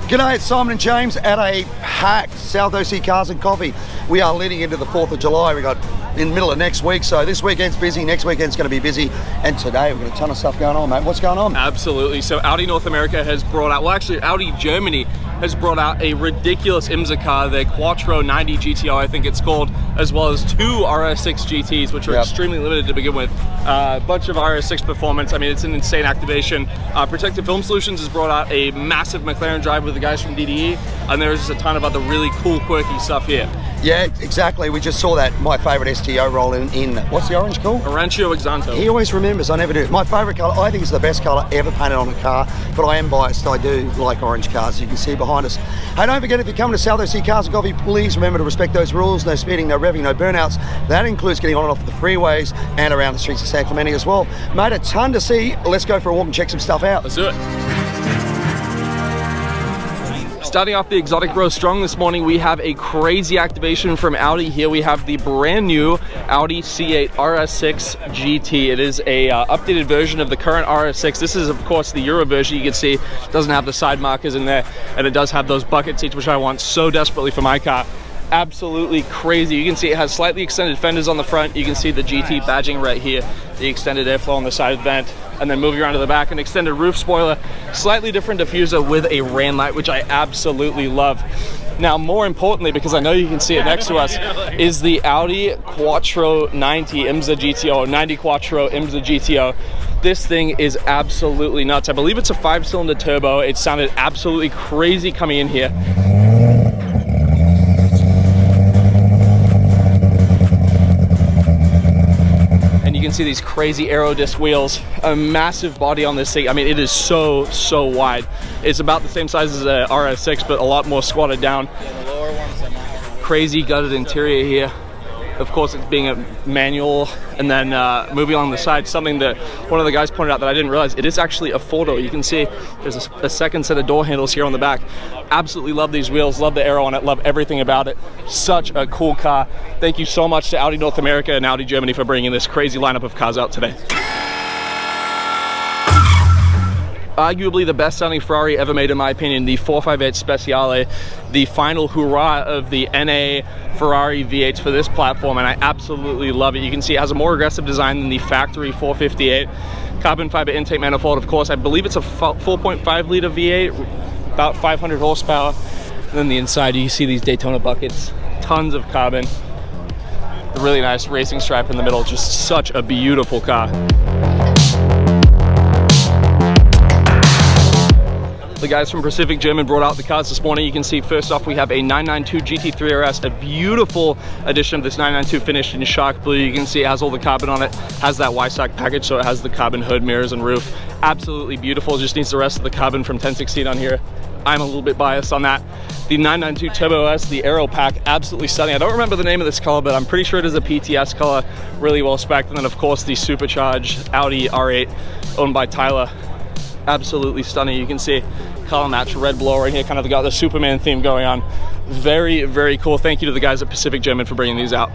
G'day, it's Simon and James at a packed South OC Cars and Coffee. We are leading into the 4th of July. We got in the middle of next week, so this weekend's busy, next weekend's going to be busy, and today we've got a ton of stuff going on, mate. What's going on? Absolutely. So Audi North America has brought out, well actually Audi Germany has brought out a ridiculous IMSA car, their Quattro 90 GTO I think it's called, as well as 2 RS6 GTs, which are extremely limited to begin with. A bunch of RS6 performance. I mean, it's an insane activation. Protective Film Solutions has brought out a massive McLaren drive with the guys from DDE, and there's just a ton of other really cool, quirky stuff here. Yeah, exactly. We just saw that, my favourite STO roll in what's the orange called? Arancio Exanto. He always remembers, I never do. My favourite colour, I think it's the best colour ever painted on a car, but I am biased. I do like orange cars, as you can see behind us. Hey, don't forget, if you're coming to South OC Cars and Coffee, please remember to respect those rules. No speeding, no revving, no burnouts. That includes getting on and off the freeways and around the streets of San Clemente as well. Mate, a ton to see. Let's go for a walk and check some stuff out. Let's do it. Starting off the exotic row strong this morning, we have a crazy activation from Audi. Here we have the brand new Audi C8 RS6 GT. It is a updated version of the current RS6. This is of course the Euro version. You can see it doesn't have the side markers in there, and it does have those bucket seats, which I want so desperately for my car. Absolutely crazy. You can see it has slightly extended fenders on the front. You can see the GT badging right here, the extended airflow on the side vent, and then moving around to the back, an extended roof spoiler, slightly different diffuser with a rain light, which I absolutely love. Now, more importantly, because I know you can see it next to us, is the Audi Quattro 90 IMSA GTO, 90 Quattro IMSA GTO. This thing is absolutely nuts. I believe it's a 5-cylinder turbo. It sounded absolutely crazy coming in here. You can see these crazy aero disc wheels, a massive body on this thing. I mean, it is so wide. It's about the same size as a RS6, but a lot more squatted down. Yeah, the lower ones are not. Crazy gutted interior here. Of course, it's being a manual, and then moving along the side, something that one of the guys pointed out that I didn't realize, it is actually a 4-door. You can see there's a second set of door handles here on the back. Absolutely love these wheels, love the aero on it, love everything about it. Such a cool car. Thank you so much to Audi North America and Audi Germany for bringing this crazy lineup of cars out today. Arguably the best selling Ferrari ever made in my opinion, the 458 Speciale, the final hurrah of the NA Ferrari V8s for this platform, and I absolutely love it. You can see it has a more aggressive design than the factory 458. Carbon fiber intake manifold, of course. I believe it's a 4.5 liter V8, about 500 horsepower. And then the inside, you see these Daytona buckets, tons of carbon. A really nice racing stripe in the middle, just such a beautiful car. The guys from Pacific German brought out the cars this morning. You can see first off we have a 992 GT3 RS, a beautiful edition of this 992 finished in shark blue. You can see it has all the carbon on it, has that Y-Stock package, so it has the carbon hood, mirrors and roof. Absolutely beautiful, just needs the rest of the carbon from 1016 on here. I'm a little bit biased on that. The 992 Turbo S, the aero pack, absolutely stunning. I don't remember the name of this color, but I'm pretty sure it is a PTS color, really well spec'd. And then of course the supercharged Audi R8 owned by Tyler. Absolutely stunning. You can see color match red blower right here, kind of got the Superman theme going on. Very cool. Thank you to the guys at Pacific German for bringing these out.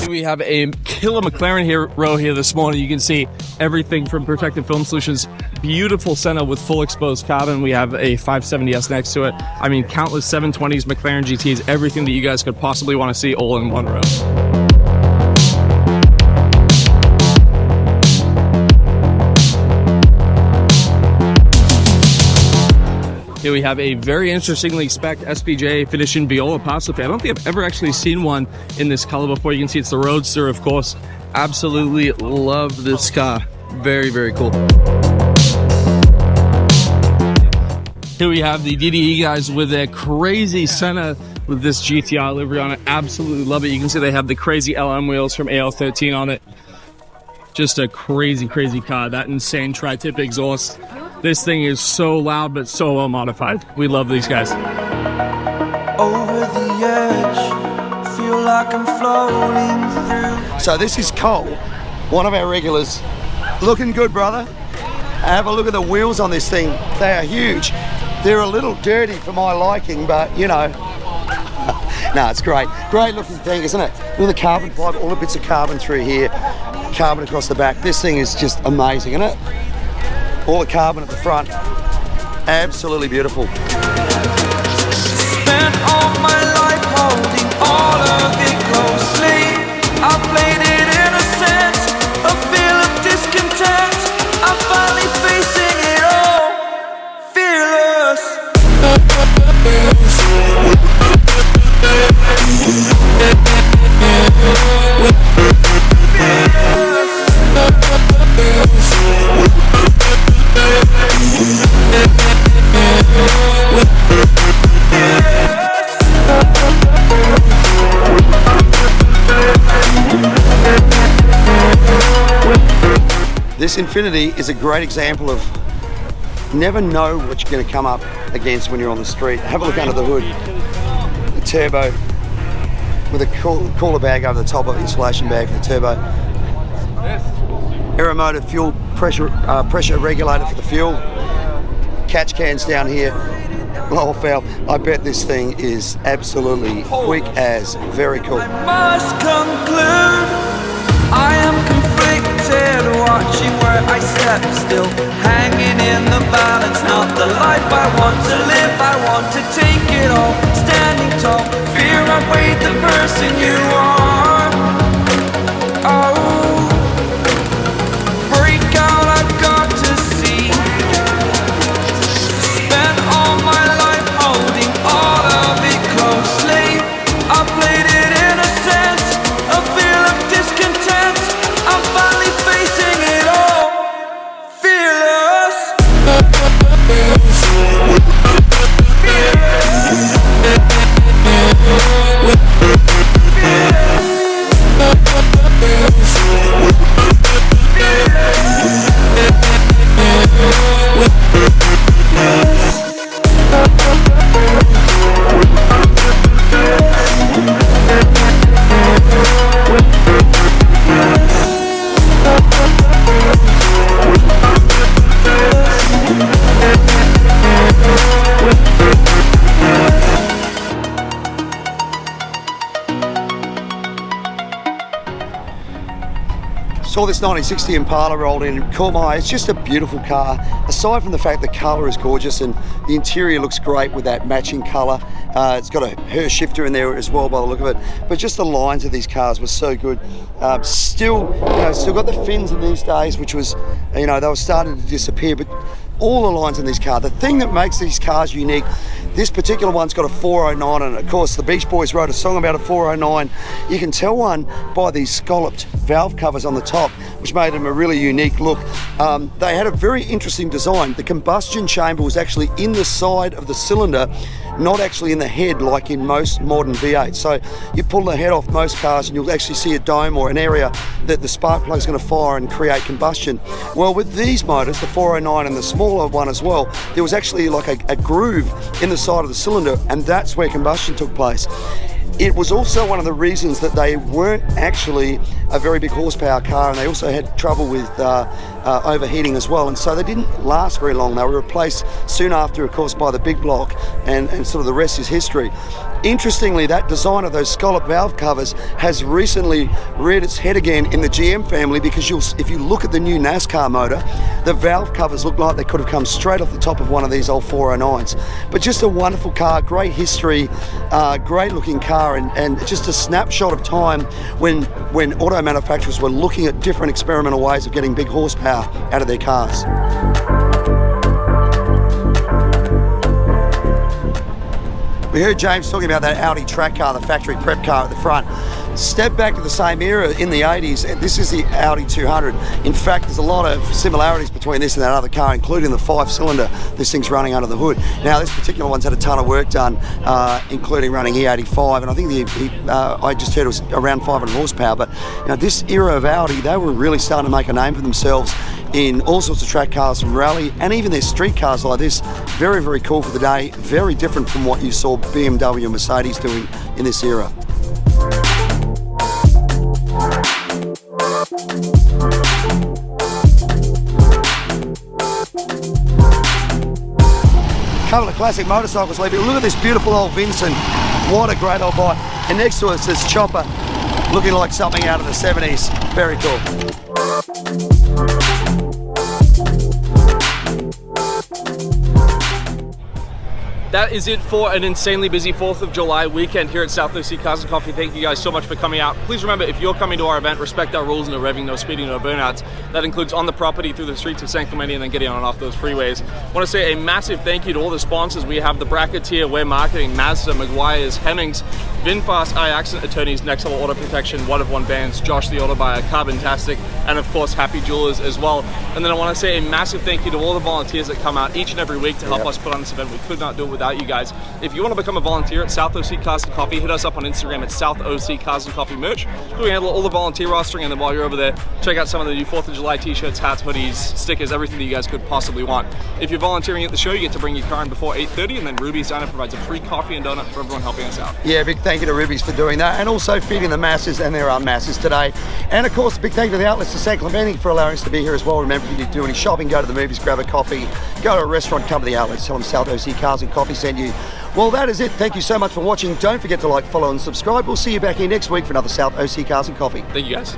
We have a killer McLaren row here this morning. You can see everything from Protective Film Solutions, beautiful center with full exposed carbon. We have a 570S next to it. I mean, countless 720s, McLaren GTs, everything that you guys could possibly want to see all in one row. Here we have a very interestingly spec'd SPJ finished in Viola Apostle. I don't think I've ever actually seen one in this color before. You can see it's the Roadster, of course. Absolutely love this car. Very cool. Here we have the DDE guys with their crazy center with this GTR livery on it. Absolutely love it. You can see they have the crazy LM wheels from AL13 on it. Just a crazy car. That insane tri-tip exhaust. This thing is so loud, but so well modified. We love these guys. Over the edge, feel like like I'm floating through. So this is Cole, one of our regulars. Looking good, brother. Have a look at the wheels on this thing. They are huge. They're a little dirty for my liking, but you know. No, it's great. Great looking thing, isn't it? Look at the carbon fibre, all the bits of carbon through here. Carbon across the back. This thing is just amazing, isn't it? All the carbon at the front. Absolutely beautiful. Spent all my life holding all of it closely. I played it innocent, a feel of discontent. I'm finally facing it all, fearless. This Infinity is a great example of never know what you're going to come up against when you're on the street. Have a look under the hood. The turbo with a cooler bag over the top of the insulation bag for the turbo. Aeromotive fuel pressure regulator for the fuel. Catch cans down here. Lower valve. I bet this thing is absolutely quick as. Very cool. Must conclude I am conflicted, watching where I step still, hanging in the balance. Not the life I want to live, I want to take it all, standing tall. Fear I weighed the person you are. Oh, break out, I've got to see. Spent all my life holding all of it closely. I played it innocent, a feel of discontent. I'm finally facing it all, fearless. Saw this 1960 Impala rolled in, caught my eye. It's just a beautiful car. Aside from the fact the colour is gorgeous and the interior looks great with that matching colour. It's got a Hur shifter in there as well by the look of it. But just the lines of these cars were so good. Still got the fins in these days, which was, they were starting to disappear. But all the lines in this car. The thing that makes these cars unique, this particular one's got a 409 and of course the Beach Boys wrote a song about a 409. You can tell one by these scalloped valve covers on the top, which made them a really unique look. They had a very interesting design. The combustion chamber was actually in the side of the cylinder, not actually in the head like in most modern V8. So you pull the head off most cars and you'll actually see a dome or an area that the spark plug is going to fire and create combustion. Well, with these motors, the 409 and the smaller one as well, there was actually like a groove in the side of the cylinder, and that's where combustion took place. It was also one of the reasons that they weren't actually a very big horsepower car, and they also had trouble with overheating as well, and so they didn't last very long. They were replaced soon after, of course, by the big block, and sort of the rest is history. Interestingly, that design of those scallop valve covers has recently reared its head again in the GM family, because if you look at the new NASCAR motor, the valve covers look like they could have come straight off the top of one of these old 409s. But just a wonderful car, great history, great looking car, and just a snapshot of time when auto manufacturers were looking at different experimental ways of getting big horsepower out of their cars. We heard James talking about that Audi track car, the factory prep car at the front. Step back to the same era in the 80s, and this is the Audi 200. In fact, there's a lot of similarities between this and that other car, including the 5-cylinder this thing's running under the hood. Now, this particular one's had a ton of work done, including running E85, and I think I just heard it was around 500 horsepower. But this era of Audi, they were really starting to make a name for themselves in all sorts of track cars from rally, and even their street cars like this. Very, very cool for the day. Very different from what you saw BMW and Mercedes doing in this era. Couple of classic motorcycles leaving. Look at this beautiful old Vincent. What a great old bike. And next to us is Chopper, looking like something out of the 70s. Very cool. That is it for an insanely busy 4th of July weekend here at South OC Cars and Coffee. Thank you guys so much for coming out. Please remember, if you're coming to our event, respect our rules: no revving, no speeding, no burnouts. That includes on the property, through the streets of San Clemente, and then getting on and off those freeways. I want to say a massive thank you to all the sponsors. We have the Bracketeer, Wear Marketing, Mazda, Meguiar's, Hemmings, VinFast, iAccident Attorneys, Next Level Auto Protection, One of One Bands, Josh the Auto Buyer, Carbontastic, and of course Happy Jewelers as well. And then I want to say a massive thank you to all the volunteers that come out each and every week to help us put on this event. We could not do it without you guys. If you want to become a volunteer at South OC Cars and Coffee, hit us up on Instagram at South OC Cars and Coffee merch. We handle all the volunteer rostering, and then while you're over there, check out some of the new 4th of July t-shirts, hats, hoodies, stickers, everything that you guys could possibly want. If you're volunteering at the show, you get to bring your car in before 8:30, and then Ruby's Diner provides a free coffee and donut for everyone helping us out. Yeah, big thank you to Ruby's for doing that, and also feeding the masses, and there are masses today. And of course, big thank you to the outlets to San Clemente for allowing us to be here as well. Remember, if you need to do any shopping, go to the movies, grab a coffee, go to a restaurant, come to the outlets, tell them South OC Cars and Coffee sent you. Well, that is it. Thank you so much for watching. Don't forget to like, follow, and subscribe. We'll see you back here next week for another South OC Cars and Coffee. Thank you guys.